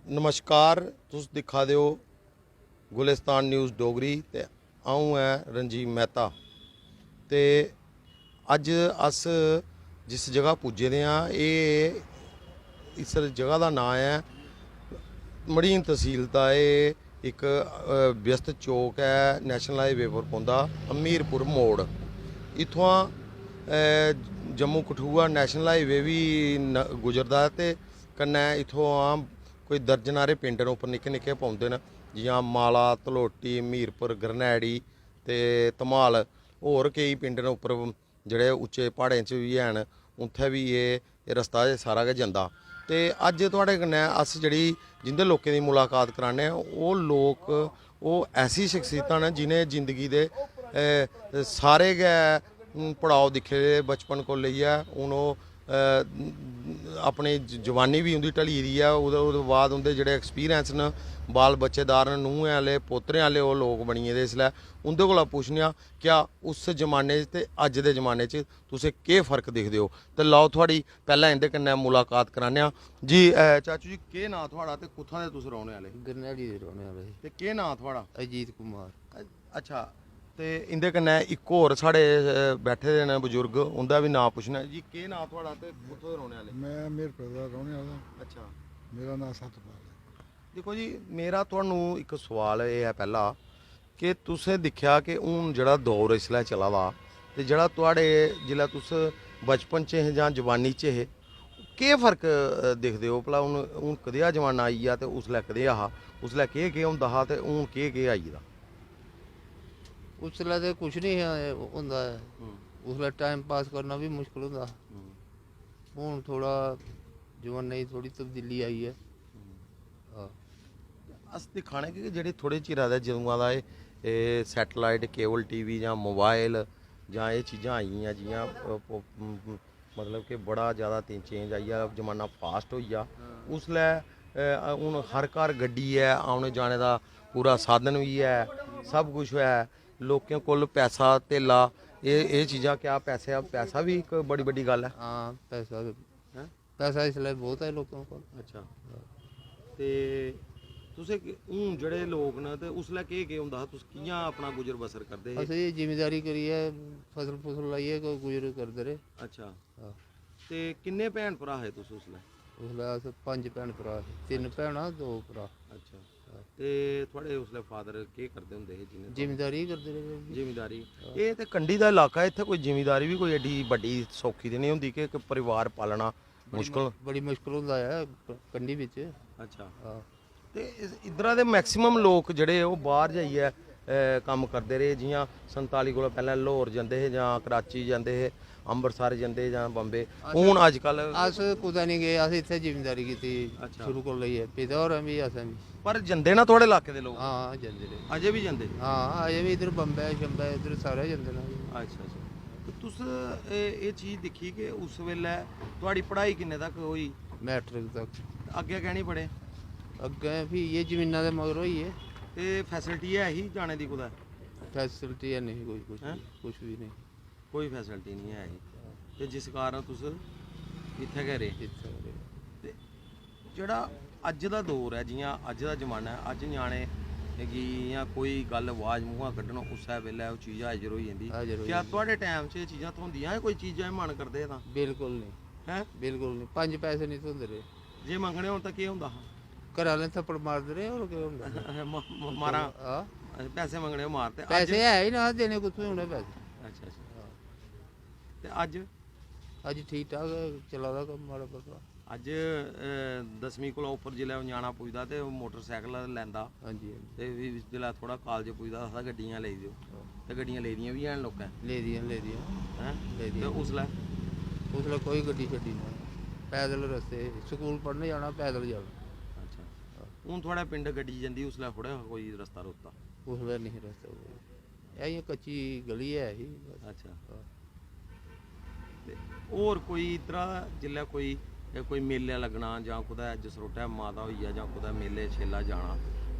नमस्कार, तुस दिक्खा दे हो गुलिस्तान न्यूज़ डोगरी ते अऊं ऐ रंजीव मेहता। ते अज अस जिस जगह पुज्जे दे आं इस जगह का नाम है मड़ीन तहसील दा एक व्यस्त चौक है, नैशनल हाईवे पर पौंदा अमीरपुर मोड़। इत्थुआं जम्मू कठुआ नैशनल हाईवे भी गुजरदा है ते कन्नै इत्थुआं कोई दर्जन हारे पिंड न उप्पर निक्के निक्के पौंदे न, जियां माला, तलोटी, मीरपुर, गरनैड़ी ते धमाल। होर केई पिंड न उप्पर जेह्ड़े उच्चे प्हाड़ें च बी हैन, उत्थै बी एह् रस्ता सारा गै जंदा। ते अज्ज थुआढ़े कन्नै अस जेह्ड़ी जिंदे लोकें दी मुलाकात कराने ओह् लोक ओह् ऐसी शख्सियतां न जिनें जिंदगी दे सारे गै पड़ाव दिक्खे दे बचपन को लेइयै हून ओह् अपनी जवानी भी उंदी ढली दी है। ओह्दे बाद उंदे जेह्ड़े एक्सपीरियंस न, बाल बच्चेदार न, नूहें आह्ले पोतरें आह्ले ओह् लोग बनी गेदे इसलै। उंदे कोला पुच्छने आं क्या उस जमाने च ते अज्ज दे जमाने च तुसें केह् फ़र्क दिखदे हो। ते लाओ थुआढ़ी पैह्लें इंदे कन्नै मुलाकात कराने आं जी। चाचू जी, केह् नांऽ थुआढ़ा ते कुत्थां दे तुस रौह्ने आह्ले? गरनैड़ी दे रौह्ने आह्ले। ते केह् नांऽ थुआढ़ा? अजीत कुमार। अच्छा, ते इंदे कन्नै इक होर साढ़े बैठे दे न बजुर्ग, उंदा भी नांऽ पुच्छना जी। केह् नांऽ थुआढ़ा ते कुत्थों दे रौह्ने आह्ले? मैं मीरपुर दा रौह्ने आह्ला। अच्छा, मेरा नांऽ सतपाल है। देखो जी, मेरा तुहानू इक सवाल एह् है पैह्ला कि तुसें दिक्खेआ कि हून जेह्ड़ा दौर इसलै चला दा ते जेह्ड़ा तुहाड़े जिसलै तुस बचपन च हे जां जवानी च हे, केह् फ़र्क दिखदे हो भला? हून कदेहा जमाना आई गेआ ते उसलै कदेहा हा? उसलै केह् केह् होंदा हा ते हून केह् केह् आई गेदा? उसलै ते कुछ नहीं होंदा है, उसलै टाइम पास करना भी मुश्किल होंदा। हून थोड़ा जमाने च थोड़ी तब्दीली आई है। अस दिक्खा कि जेह्ड़े थोड़े चिरा दे जदूं दा एह् सैटलाइट केबल टीवी जां मोबाइल जां एह् चीज़ां आई गेइयां, जियां मतलब कि बड़ा ज़्यादा चेंज आई गेआ, जमाना फास्ट होई गेआ। उसलै हून हर घर गड्डी है, औने जाने दा पूरा साधन भी है, सब कुछ है, लोकें कोल पैसा धेला, एह् चीज़ां क्या पैसा भी इक बड़ी बड्डी गल्ल है? हाँ, पैसा इसलै बहुत है लोगों को। अच्छा, ते तुसें हून जेह्ड़े लोग न ते उसलै केह् केह् होंदा हा? तुस कि'यां अपना गुजर बसर करदे हे? असें जिमीदारी करियै फसल फुसल लाइयै गुजर करदे रेह्। अच्छा, ते किन्ने भैन भ्राऽ हे तुस उसलै? उसलै अस 5 भैन भ्राऽ हे, 3 भैनां 2 भ्राऽ। अच्छा, ते थुआढ़े उसलै फादर केह् करदे होंदे हे? जिमीदारी करदे रेह्। जिमीदारी। एह् ते कंढी दा इलाका है, इत्थै कोई जिमीदारी भी कोई एड्डी बड्डी सौखी ते नहीं होंदी कि इक परिवार पालना मुश्कल? बड़ी मुश्कल होंदा है कंढी बिच। अच्छा, ते इद्धरा दे मैक्सीमम लोक जेह्ड़े ओह् बाहर जाइयै कम्म करदे रेह्, जियां 47 कोला पैह्लें लाहौर जंदे हे जां कराची जंदे हे, अम्बरसर जंदे हे जां बम्बे। हून अजकल अस कुदै नहीं गए, अस इत्थै जिमीदारी कीती शुरू कोला लेइयै, पिता होरें भी असें भी। पर जंदे ना थुआढ़े इलाके दे लोग? हाँ, जंदे रेह्। अजें भी जंदे? हाँ, अजें भी इधर बम्बे शम्बे इधर सारे जंदे न। अच्छा अच्छा, ते तुस एह् चीज़ दिक्खी कि उस वेल्लै थुआढ़ी पढ़ाई किन्ने तक होई? मैट्रिक तक। अग्गें कैं नहीं पढ़े? अग्गें फ्ही इ'यै जमीनां दे मगर होई गे। ते फैसिलिटी है ही जाने दी कुदै? फैसिलिटी है नहीं कोई, कुछ भी नहीं, कोई फैसिलिटी नहीं है ही, ते जिस कारण तुस इत्थै गै रेह्। इत्थै रेह्। ते जेह्ड़ा अज्ज दा दौर है, जियां अज्ज दा जमाना है, अज्ज ञ्याणे गी इ'यां कोई गल्ल आवाज़ मूंहा कड्ढन उस्सै बेल्लै ओह् चीज़ हाजिर होई जंदी। क्या थुआढ़े टैम च एह् चीज़ां थ्होंदियां कोई चीज़ां मन करदे हे तां? बिल्कुल नहीं, हैं? बिल्कुल नहीं, 5 पैसे नहीं थ्होंदे रेह्। जे मंगने होन तां केह् होंदा हा? घर आह्ले थप्पड़ मारदे रेह्, होर केह् होंदा? मारा हाँ, पैसे मंगने ओह् मारते? पैसे है ही ना, देने कुत्थूं उ'नें पैसे? अच्छा अच्छा, ते अज्ज? अज्ज ठीक ठाक चला दा कम्म माड़ा मुट्टा। अज्ज 10वीं कोला उप्पर जिसलै ञ्याणा पुजदा ते मोटरसाइकल लैंदा, हाँ जी, ते जिसलै थोह्ड़ा कॉलेज पुजदा आखदा गड्डियां लेई देओ, ते गड्डियां लेदियां बी हैन लोकें? ले दियां हैं? ले ते दियां। उसलै कोई गड्डी छड्डी ना, पैदल रस्ते, स्कूल पढ़ने जाना पैदल जाना। अच्छा, हून थुआढ़े पिंड गड्डी जंदी, उसलै थोह्ड़ा कोई रस्ता रुस्ता? उसलै नहीं रस्ता कोई, इ'यां कच्ची गली है ही। अच्छा, ते होर कोई इद्धरा जिसलै कोई मेला लग्गना जां कुदै जसरोटै माता होई गेआ जां कुदै मेले छेला जाना,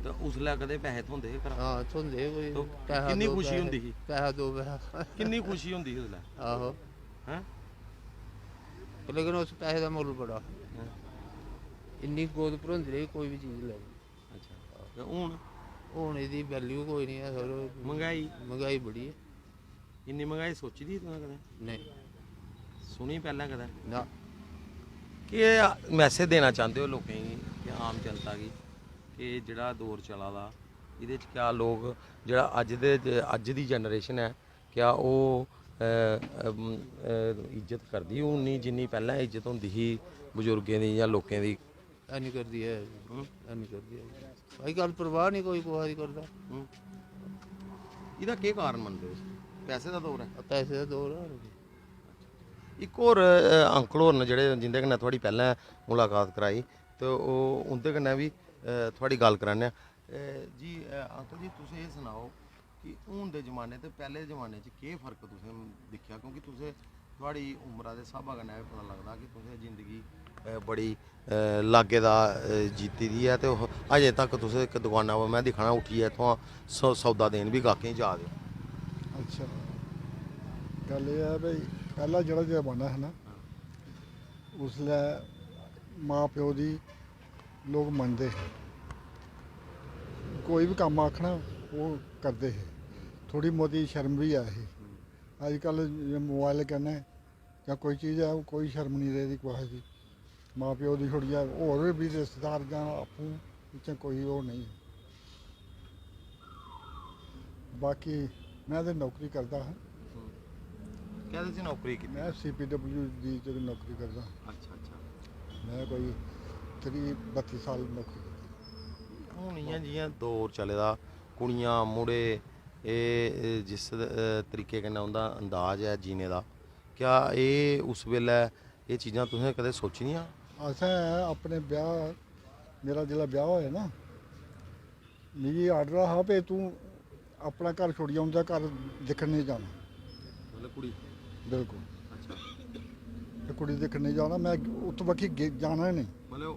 ते उसलै कदें पैसे थ्होंदे हे घरा? हाँ, थ्होंदे कोई तो पैसा किन्नी दो खुशी होंदी ही? पैसा दो पैसा। किन्नी खुशी होंदी ही उसलै? आहो, हैं? लेकिन उस पैसे दा मुल्ल बड़ा। ਇੰਨੀ ਗੋਦ ਭਰੋਂਦੀ ਰਹੀ ਕੋਈ ਵੀ ਚੀਜ਼ ਲੈ ਲਓ। ਅੱਛਾ ਤੇ ਹੁਣ ਹੁਣ ਇਹਦੀ ਵੈਲਿਊ ਕੋਈ ਨਹੀਂ ਹੈ ਸਰ। ਮਹਿੰਗਾਈ ਬੜੀ ਹੈ। ਇੰਨੀ ਮਹਿੰਗਾਈ ਸੋਚੀ ਦੀ ਤੂੰ ਕਦੇ ਨਹੀਂ ਸੁਣੀ ਪਹਿਲਾਂ ਕਦੇ ਨਾ। ਕਿ ਮੈਸੇਜ ਦੇਣਾ ਚਾਹੁੰਦੇ ਹੋ ਲੋਕਾਂ गी कि आम जनता गी कि ਜਿਹੜਾ ਦੌਰ ਚਲਾ ਦਾ ਇਹਦੇ 'ਚ ਕਿਆ ਲੋਕ ਜਿਹੜਾ ਅੱਜ ਦੀ ਜਨਰੇਸ਼ਨ ਹੈ ਕਿਆ ਉਹ ਇੱਜ਼ਤ ਕਰਦੀ ਉਨੀ ਜਿੰਨੀ ਪਹਿਲਾਂ ਇੱਜ਼ਤ ਹੁੰਦੀ ਸੀ ਬਜ਼ੁਰਗਾਂ ਦੀ ਜਾਂ ਲੋਕਾਂ ਦੀ? ਇਹ ਨਹੀਂ ਕਰਦੀ ਹੈ, ਇਹ ਨਹੀਂ ਕਰਦੀ ਹੈ। ਅੱਜ ਕੱਲ੍ਹ ਪਰਵਾਹ ਨਹੀਂ ਕੋਈ ਕੋਹਾ ਨਹੀਂ ਕਰਦਾ। ਇਹਦਾ ਕੀ ਕਾਰਨ ਮੰਨਦੇ ਹੋ? ਪੈਸੇ ਦਾ ਦੌਰ ਹੈ? ਪੈਸੇ ਦਾ ਦੌਰ ਹੈ। ਇੱਕ ਹੋਰ ਅੰਕਲ होर न जेह्ड़े जिंदे कन्नै थुआढ़ी पैह्लें मुलाकात कराई ते ओह् उं'दे कन्नै बी थुआढ़ी गल्ल कराने जी। अंकल जी तुस एह् सनाओ कि हून दे जमाने ते पैह्ले जमाने च केह् फर्क तुसें दिक्खेआ? क्योंकि तुसें थुआढ़ी उमरा दे स्हाबा कन्नै पता लगदा कि तुसें जिंदगी बड़ी लाग्गे दा जीती दी है ते अजें तक तुस इक दुकाना पर मैं दिक्खना उट्ठियै इत्थुआं सौदा देन बी गाह्कें गी जा दे हो। अच्छा गल एह् है भाई पैह्ला जेह्ड़ा जमाना है ना उसलै मां प्यो दी लोग मनदे हे। कोई भी कम्म आखना ओह् करदे हे। थोड़ी मती शर्म भी है ही। अजकल मोबाइल कन्नै जां कोई चीज़ है कोई शर्म नहीं रेह्दी कुसै दी। मां प्यो दी छोड़ियै होर भी रिश्तेदार जां आपूं बिच्च कोई ओह् नहीं। बाकी मैं ते नौकरी करदा हा। कहदे च नौकरी की? मैं CPW दी च नौकरी करदा। अच्छा अच्छा। मैं कोई 32 साल नौकरी की। हून इ'यां जि'यां दौर चले दा कुड़ियां मुड़े एह् जिस तरीके कन्नै उं'दा अंदाज है जीने दा क्या एह् उस वेल्लै एह् चीज़ां तुसें कदें सोची दियां? असें अपने ब्याह मेरा जिसलै ब्याह होया ना मिगी आर्डर हा भाई तूं अपना घर छोड़ियै उं'दा घर दिक्खन नहीं जाना। मतलब कुड़ी? बिल्कुल। अच्छा। ते कुड़ी दिक्खन नहीं जाना। मैं उत्त बक्खी जाना ही नहीं। मतलब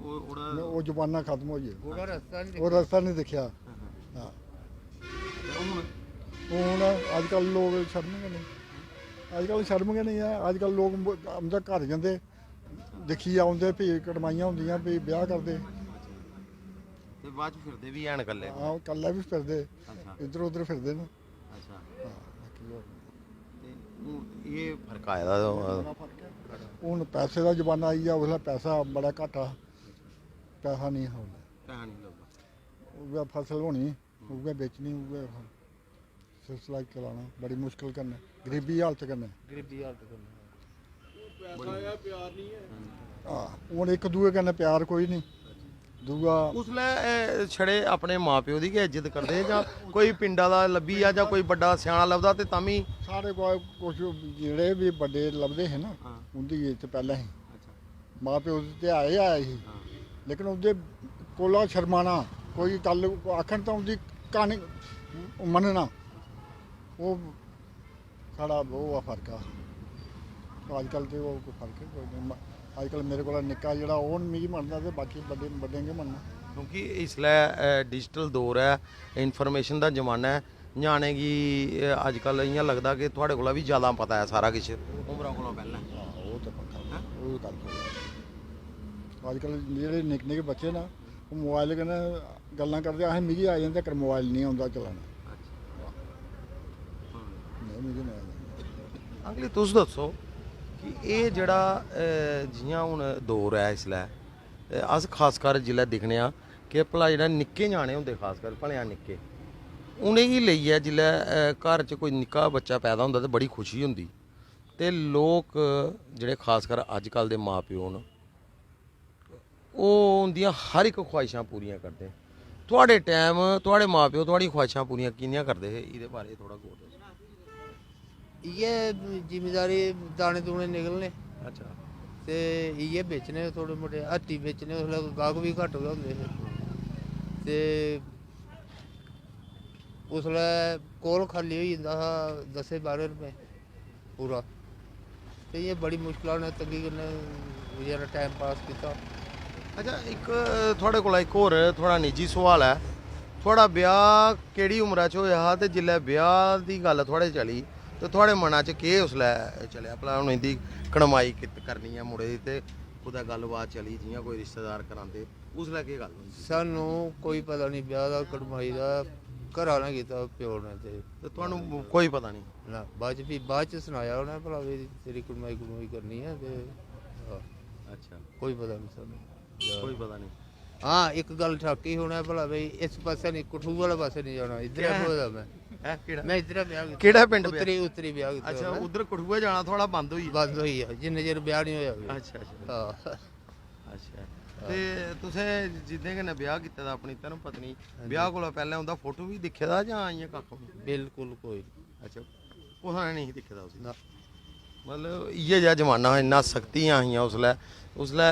ओह् जमाना खत्म होई गेआ। ਉਹਦਾ ਰਸਤਾ ਨਹੀਂ ओह् रस्ता नहीं दिक्खेआ। हाँ हून अजकल लोग शर्म गै नहीं। अजकल शर्म गै नहीं है। अजकल लोग उं'दे घर जंदे दिक्खियै औंदे फ्ही कड़माइयां होंदियां फ्ही ब्याह करदे। ते बाद च फिरदे बी हैन कल्ले? हाँ कल्ले भी फिरदे अच्छा इधर उधर फिरदे न। अच्छा। हाँ बाकी होर ते हून एह् फर्क आए दा बड़ा फर्क है। हून पैसे का जमाना आई गया। उसलै पैसा बड़ा घट्ट हा। पैसा नहीं हा उसलै। पैसा नहीं लगदा। उ'ऐ फसल होनी उ'ऐ बेचनी उ'ऐ सिलसिला चलाना बड़ी मुश्किल कन्नै गरीबी हालत कन्नै। ਗਰੀਬੀ ਹਾਲਤ ਕਰਨੀ। हाँ हून इक दूए कन्नै प्यार कोई नहीं। दूआ उसलै छड़े अपने मां प्यो दी गै इज्जत करदे हे जां कोई पिंडा दा लब्भी जा जां कोई बड्डा स्याना लभदा ते तां बी? साढ़े कोल कुछ जेह्ड़े भी बड्डे लभदे हे ना हाँ। उं'दी इज्जत पैह्लें ही। अच्छा। मां प्यो ते है ही ही हाँ। लेकिन उं'दे कोला शर्माना कोई गल्ल आखन तां उं'दी क्हानी मन्नना ओह् साढ़ा ओह् फर्क आ। अजकल ते ओह् कोई फर्क कोई नहीं। अजकल मेरे कोला निक्का जेह्ड़ा ओह् मिगी मनदा ते बाकी बड्डे बड्डें गै मनना। क्योंकि इसलै डिजिटल दौर है इंफॉर्मेशन दा जमाना है ञ्याणे गी अजकल इ'यां लगदा कि थुआढ़े कोला बी ज़्यादा पता है सारा किश उमरा कोला पैह्लें। हाँ ओह् ते पक्का ओह् गल्ल अजकल जेह्ड़े निक्के निक्के बच्चे ना ओह् मोबाइल कन्नै गल्लां करदे असें मिगी आई जंदे कर मोबाइल नहीं औंदा चलाना। नहीं मिगी नहीं आंदा। अंकल जी तुस दस्सो कि एह् जेह्ड़ा जि'यां हून दौर ऐ इसलै अस खासकर जिसलै दिक्खने आं कि भला जेह्ड़ा निक्के ञ्याणे होंदे खासकर भलेआं निक्के उ'नेंगी लेइयै जिसलै घर च कोई निक्का बच्चा पैदा होंदा ते बड़ी खुशी होंदी ते लोक जेह्ड़े खासकर अजकल दे मां प्यो न ओह् उंदियां हर इक ख्वाहिशां पूरियां करदे। थुआढ़े टैम थुआढ़े मां प्यो थुआढ़ी ख्वाहिशां पूरियां कि'यां करदे हे एह्दे बारे थोह्ड़ा गौर दस्सो। इ'यै जिमीदारी दाने दूने निकलने अच्छा। ते इ'यै बेचने थोड़े मोटे हट्टी बेचने। उसलै गाहक भी घट्ट गै होंदे हे ते उसलै कोल खाली होई जंदा हा 10-12 रपेऽ पूरा ते इ'यां बड़ी मुश्कलां ने तंगी कन्नै गुजारा टाइम पास कीता। अच्छा एक थुआढ़े कोला इक होर थोह्ड़ा निजी सोआल है थुआढ़ा ब्याह केह्ड़ी उमरा च होया हा ते जिल्लै ब्याह दी गल्ल थुआढ़े चली ते थुआढ़े मना च केह् उसलै चलेआ भला हून इंदी कड़माई करनी है मुड़े दी ते कुदै गल्लबात चली जि'यां कोई रिश्तेदार करांदे उसलै केह् गल्ल होई सानू कोई पता नहीं ब्याह दा कड़माई दा घरा ने कीता प्यो ने ते तुहानू कोई पता नहीं ना बाद च सनाया उन्हें भला भी तेरी कड़माई करनी है ते अच्छा कोई पता नहीं सानू कोई पता नहीं हाँ एक गल ठाकी होना भला भाई इस पासे नहीं कठू वाले पासे नहीं जाना इधर होदा मैं इधर ब्याह कीता केड़ा पिंड उतरी ब्याह कीता अच्छा उधर कठुआ जाना थोड़ा बंद होई बंद होई है जिन्ने चिर ब्याह नहीं होया अच्छा अच्छा हाँ अच्छा ते तुसें जिंदे कन्नै ब्याह कीते दा अपनी धर्म पत्नी ब्याह कोला पैह्लें उंदा फोटो भी दिक्खे दा जां इ'यां कक्ख बी बिल्कुल कोई अच्छा कुसै ने नहीं दिक्खे दा उसी ना मतलब इ'यै जेहा जमाना इन्ना सख्तियां हियां उसलै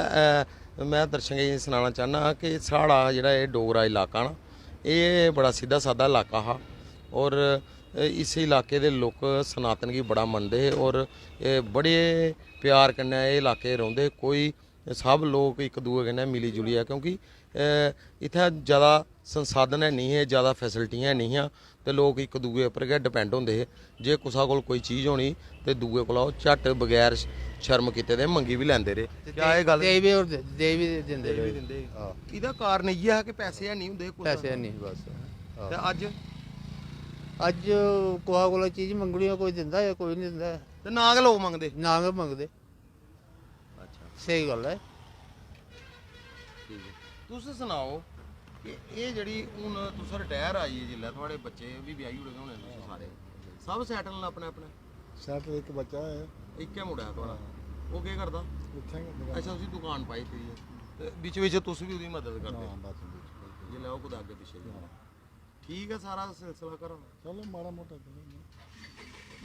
मैं दर्शन जी सनाना चाहना कि साढ़ा जेह्ड़ा एह् डोगरा इलाका ना एह् बड़ा सीधा सादा इलाका हा और इस इलाके दे लोक सनातन गी बड़ा मनदे हे और बड़े प्यार कन्नै एह् इलाके रौंह्दे हे कोई सब लोग एक दूए कन्नै मिली जुलियै क्योंकि इत्थै ज़्यादा संसाधन है नहीं है ज़्यादा फैसिलिटियां नहीं हियां ते लोग एक दूए उप्पर गै डिपेंड होंदे हे जे कुसै कोल कोई चीज़ होनी ते दूए कोला ओह् झट्ट बगैर शर्म कीते दे मंगी भी लैंदे रेह् क्या एह् गल्ल देवी और देवी दिंदे देई बी दिंदे एह्दा कारण इ'यै हा कि पैसे है नहीं हुंदे पैसे नहीं बस ते अज्ज अज्ज कुसा कोला चीज मंगनी कोई दिंदा है कोई नहीं दिंदा ते ना गै लोग मंगदे ना गै मंगदे अच्छा सही गल है ठीक है तुस सनाओ कि एह् जेह्ड़ी हून तुस रिटायर आई जिल्लै थुआढ़े बच्चे बी ब्याही ओड़े दे होने तुस सारे सब सैटल न अपने अपने सैट एक बच्चा है इक्कै मुड़ा ऐ थुआढ़ा ओह् केह् करदा इत्थै अच्छा उसी दुकान पाई दी है ते बिच बिच तुस भी ओह्दी मदद करदे बस जिल्लै ओह् कुदै अग्गें पिच्छे जाना ठीक है सारा सिलसिला घरा दा चलो माड़ा मोटा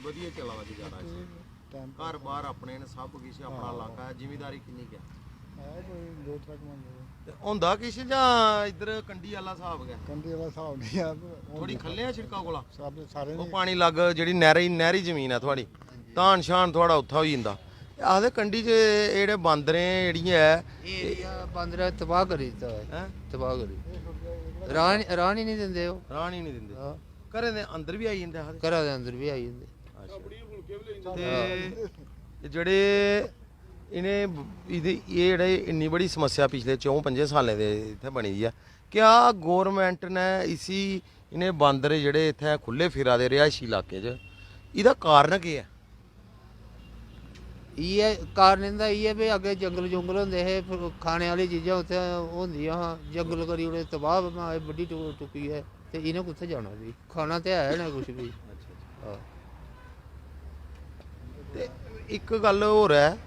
ਵਧੀਆ ਚੱਲਾ दा गुजारा टाइम घर बाहर अपने न सब किश अपना इलाका है जिमीदारी किन्नी क्या है कोई 2 ट्रक मंगे ते होंदा किश जां इधर कंडी आह्ला स्हाब गै कंडी वाला हिसाब नहीं है थोड़ी खल्ले आ छिड़का कोला सब सारे ਉਹ ਪਾਣੀ ਲੱਗ ਜਿਹੜੀ ਨਹਿਰੀ ਜ਼ਮੀਨ ਹੈ ਤੁਹਾਡੀ ਧਾਨ ਸ਼ਾਨ ਥੋੜਾ ਉੱਥਾ ਹੋ ਜਾਂਦਾ ਆਖਦੇ ਕੰਢੀ 'ਚ ਇਹ ਜਿਹੜੇ ਬਾਂਦਰੇ ਜਿਹੜੀਆਂ ਹੈ एरिया बंदर तबाह करी दित्ता है ਹੈਂ? तबाह करी रान ही नहीं दिंदे वो ਰਾਣ ਹੀ ਨਹੀਂ ਦਿੰਦੇ हाँ ਘਰੇ ਦੇ ਅੰਦਰ ਵੀ ਆਈ ਜਾਂਦੇ ਆਖਦੇ घरा दे अंदर भी आई जंदे ਤੇ ਜਿਹੜੇ ਇਹਦੇ ਇਹ ਜਿਹੜੇ ਇੰਨੀ ਬੜੀ ਸਮੱਸਿਆ ਪਿਛਲੇ 4-5 ਸਾਲਾਂ ਦੇ ਇੱਥੇ ਬਣੀ ਦੀ ਆ ਕਿਆ ਗਵਰਨਮੈਂਟ ਨੇ ਇਸੀ ਇਹਨੇ ਬਾਂਦਰ ਜਿਹੜੇ ਇੱਥੇ ਖੁੱਲੇ ਫਿਰਾ ਦੇ ਰਿਹਾਇਸ਼ੀ ਇਲਾਕੇ 'ਚ ਇਹਦਾ ਕਾਰਨ ਕੀ ਹੈ ये कारण इंदा ये भी अगे जंगल जुंगल होंदे हे फिर खाने वाली चीज़ां उत्थे होंदियां हां जंगल करी उड़े तबाह बड्डी टुकी है ते इन्हें कुत्थे जाना भी खाना ते है ना कुछ भी हाँ ਤੇ ਇੱਕ ਗੱਲ ਹੋਰ ਹੈ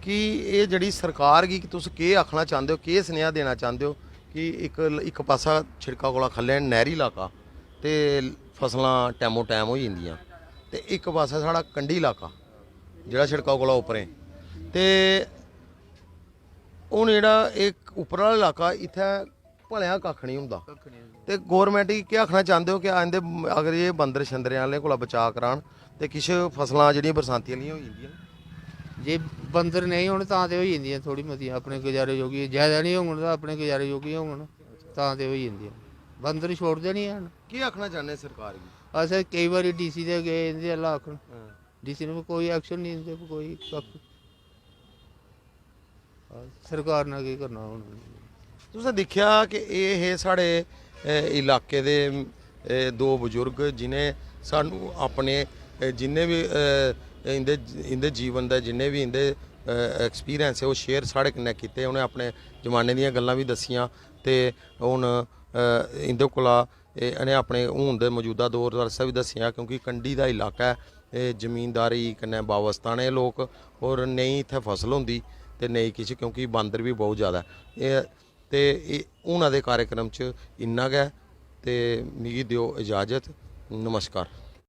ਕਿ ਇਹ ਜਿਹੜੀ ਸਰਕਾਰ ਗੀ ਕਿ ਤੁਸੀਂ ਕੀ ਆਖਣਾ ਚਾਹੁੰਦੇ ਹੋ ਕੀ ਸੁਨੇਹਾ ਦੇਣਾ ਚਾਹੁੰਦੇ ਹੋ ਕਿ ਇੱਕ ਪਾਸਾ ਛਿੜਕਾ ਕੋਲਾ ਖੱਲੇ ਨਹਿਰੀ ਇਲਾਕਾ ਤੇ ਫਸਲਾਂ ਟੈਮੋ ਟੈਮ ਹੋ ਜਾਂਦੀਆਂ ਤੇ ਇੱਕ ਪਾਸਾ ਸਾਡਾ ਕੰਢੀ ਇਲਾਕਾ ਜਿਹੜਾ ਛਿੜਕਾ ਕੋਲਾ ਉੱਪਰੇ ਤੇ ਹੁਣ ਜਿਹੜਾ ਇੱਕ ਉੱਪਰ ਵਾਲਾ ਇਲਾਕਾ ਇੱਥੇ ਭਲਿਆ ਕੱਖ ਨਹੀਂ ਹੁੰਦਾ ਤੇ ਗਵਰਨਮੈਂਟ ਕੀ ਆਖਣਾ ਚਾਹੁੰਦੇ ਹੋ ਕਿ ਆਂਦੇ ਅਗਰ ਇਹ ਬੰਦਰ ਛੰਦਰਿਆਂ ਵਾਲੇ ਕੋਲਾ ਬਚਾ ਕਰਾਉਣ ਤੇ ਕਿਛ ਫਸਲਾਂ ਜਿਹੜੀਆਂ ਬਰਸਾਤੀ ਵਾਲੀਆਂ ਹੋ ਜਾਂਦੀਆਂ जे बंदर नहीं होने तां ते होई जंदियां थोड़ी मतियां अपने गुजारे जोगी ज्यादा नहीं होङन तां अपने गुजारे जोगी होङन तां ते होई जंदियां बंदर छोड़दे नहीं हैन ਕੀ ਆਖਣਾ ਚਾਹੁੰਦੇ ਸਰਕਾਰ ਕੀ अस कई बारी डीसी दे गए इंदे अल्लाह आखन डीसी ने कोई एक्शन नहीं दिंदे कोई कक्ख सरकार ने की करना हुन ਤੁਸੀਂ ਦੇਖਿਆ ਕਿ ਇਹ ਸਾਡੇ ਇਲਾਕੇ ਦੇ ਦੋ ਬਜ਼ੁਰਗ ਜਿਨੇ ਸਾਨੂੰ ਆਪਣੇ ਜਿੰਨੇ ਵੀ इंदे जीवन ਦਾ ਜਿੰਨੇ ਵੀ इंदे ਐਕਸਪੀਰੀਅੰਸ ਹੈ ਉਹ ਸ਼ੇਅਰ ਸਾਡੇ ਕन्नै ਕੀਤੇ ਉਹਨੇ ਆਪਣੇ ਜ਼ਮਾਨੇ ਦੀਆਂ ਗੱਲਾਂ ਵੀ ਦਸੀਆਂ ਤੇ ਹੁਣ इंदे ਕੋਲਾ ਇਹਨੇ ਆਪਣੇ ਹੁਣ ਦੇ ਮੌਜੂਦਾ ਦੌਰ ਦਾ ਰਸਾ ਵੀ ਦਸਿਆ ਕਿਉਂਕਿ ਕੰਢੀ ਦਾ ਇਲਾਕਾ ਹੈ ਜ਼ਮੀਨਦਾਰੀ ਕन्नै ਵਾਬਸਤਾ ਨੇ ਲੋਕ ਔਰ ਨਹੀਂ ਇੱਥੇ ਫਸਲ ਹੁੰਦੀ ਤੇ ਨਹੀਂ ਕੁਛ ਕਿਉਂਕਿ ਬਾਂਦਰ ਵੀ ਬਹੁਤ ਜ਼ਿਆਦਾ ਇਹ ਤੇ ਉਹਨਾਂ ਦੇ ਕਾਰਜਕ੍ਰਮ 'ਚ ਇੰਨਾ ਕੁ ਹੈ ਤੇ ਮਿਗੀ ਦਿਓ ਇਜਾਜ਼ਤ ਨਮਸਕਾਰ।